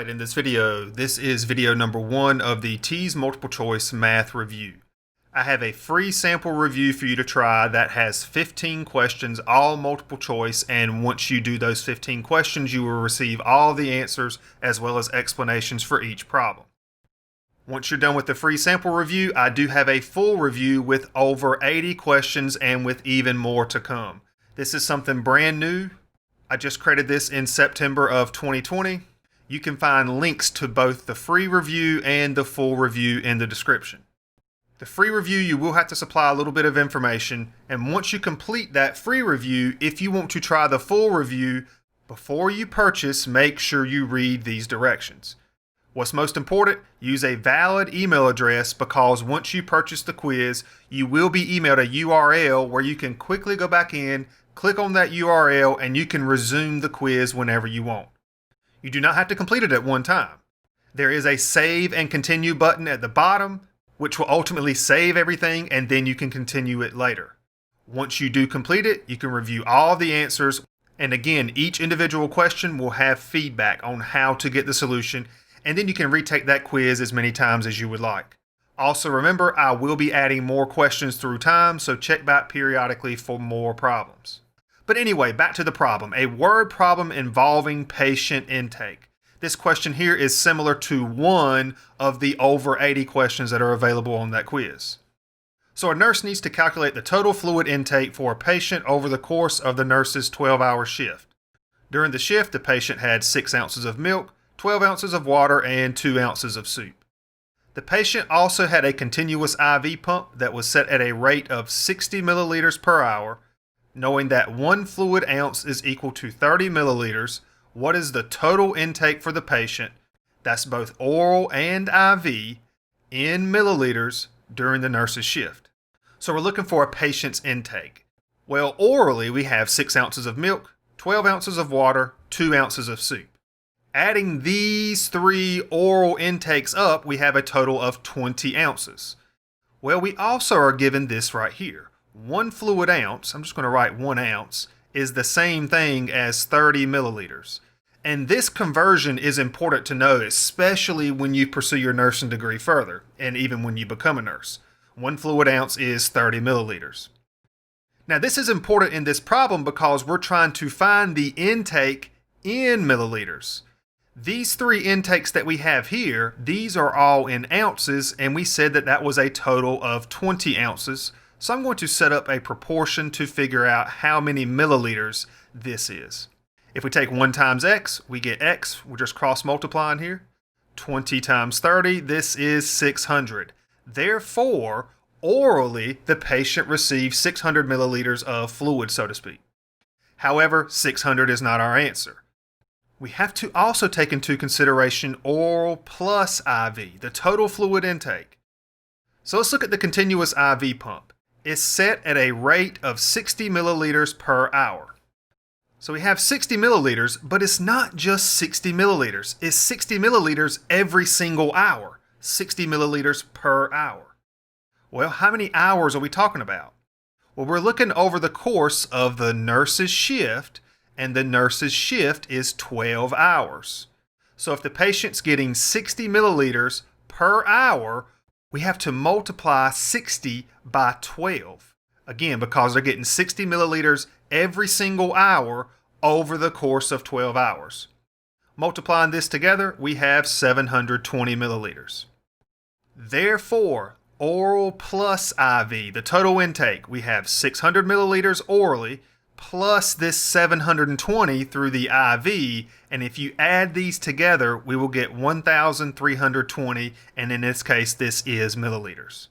Alright, in this video, this is video number 1 of the TEAS multiple choice math review. I have a free sample review for you to try that has 15 questions, all multiple choice, and once you do those 15 questions, you will receive all the answers as well as explanations for each problem. Once you're done with the free sample review, I do have a full review with over 80 questions and with even more to come. This is something brand new. I just created this in September of 2020. You can find links to both the free review and the full review in the description. The free review, you will have to supply a little bit of information, and once you complete that free review, if you want to try the full review, before you purchase, make sure you read these directions. What's most important, use a valid email address because once you purchase the quiz, you will be emailed a URL where you can quickly go back in, click on that URL, and you can resume the quiz whenever you want. You do not have to complete it at one time. There is a save and continue button at the bottom, which will ultimately save everything and then you can continue it later. Once you do complete it, you can review all the answers, and again, each individual question will have feedback on how to get the solution, and then you can retake that quiz as many times as you would like. Also remember, I will be adding more questions through time, so check back periodically for more problems. But anyway, back to the problem. A word problem involving patient intake. This question here is similar to one of the over 80 questions that are available on that quiz. So a nurse needs to calculate the total fluid intake for a patient over the course of the nurse's 12-hour shift. During the shift, the patient had 6 ounces of milk, 12 ounces of water, and 2 ounces of soup. The patient also had a continuous IV pump that was set at a rate of 60 milliliters per hour. Knowing that 1 fluid ounce is equal to 30 milliliters, what is the total intake for the patient, that's both oral and IV, in milliliters during the nurse's shift? So we're looking for a patient's intake. Well, orally we have 6 ounces of milk, 12 ounces of water, 2 ounces of soup. Adding these 3 oral intakes up, we have a total of 20 ounces. Well, we also are given this right here. 1 fluid ounce, I'm just going to write 1 ounce, is the same thing as 30 milliliters. And this conversion is important to know, especially when you pursue your nursing degree further, and even when you become a nurse. 1 fluid ounce is 30 milliliters. Now this is important in this problem because we're trying to find the intake in milliliters. These 3 intakes that we have here, these are all in ounces, and we said that that was a total of 20 ounces. So I'm going to set up a proportion to figure out how many milliliters this is. If we take 1 times x, we get x. We're just cross multiplying here. 20 times 30, this is 600. Therefore, orally, the patient receives 600 milliliters of fluid, so to speak. However, 600 is not our answer. We have to also take into consideration oral plus IV, the total fluid intake. So let's look at the continuous IV pump. Is set at a rate of 60 milliliters per hour. So we have 60 milliliters, but it's not just 60 milliliters. It's 60 milliliters every single hour. 60 milliliters per hour. Well, how many hours are we talking about? Well, we're looking over the course of the nurse's shift, and the nurse's shift is 12 hours. So if the patient's getting 60 milliliters per hour, we have to multiply 60 by 12. Again, because they're getting 60 milliliters every single hour over the course of 12 hours. Multiplying this together, we have 720 milliliters. Therefore, oral plus IV, the total intake, we have 600 milliliters orally, plus this 720 through the IV, and if you add these together, we will get 1,320, and in this case, this is milliliters.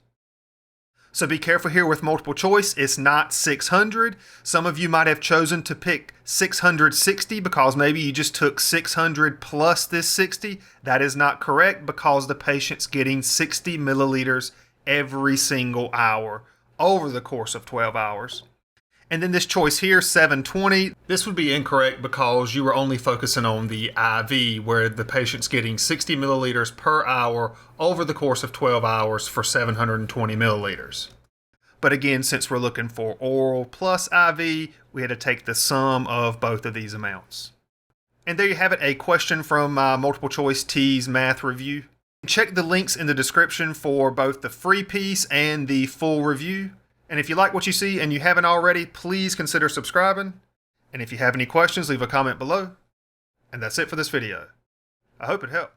So be careful here with multiple choice. It's not 600. Some of you might have chosen to pick 660 because maybe you just took 600 plus this 60. That is not correct because the patient's getting 60 milliliters every single hour over the course of 12 hours. And then this choice here, 720, this would be incorrect because you were only focusing on the IV where the patient's getting 60 milliliters per hour over the course of 12 hours for 720 milliliters. But again, since we're looking for oral plus IV, we had to take the sum of both of these amounts. And there you have it, a question from my multiple choice TEAS math review. Check the links in the description for both the free piece and the full review. And if you like what you see and you haven't already, please consider subscribing. And if you have any questions, leave a comment below. And that's it for this video. I hope it helped.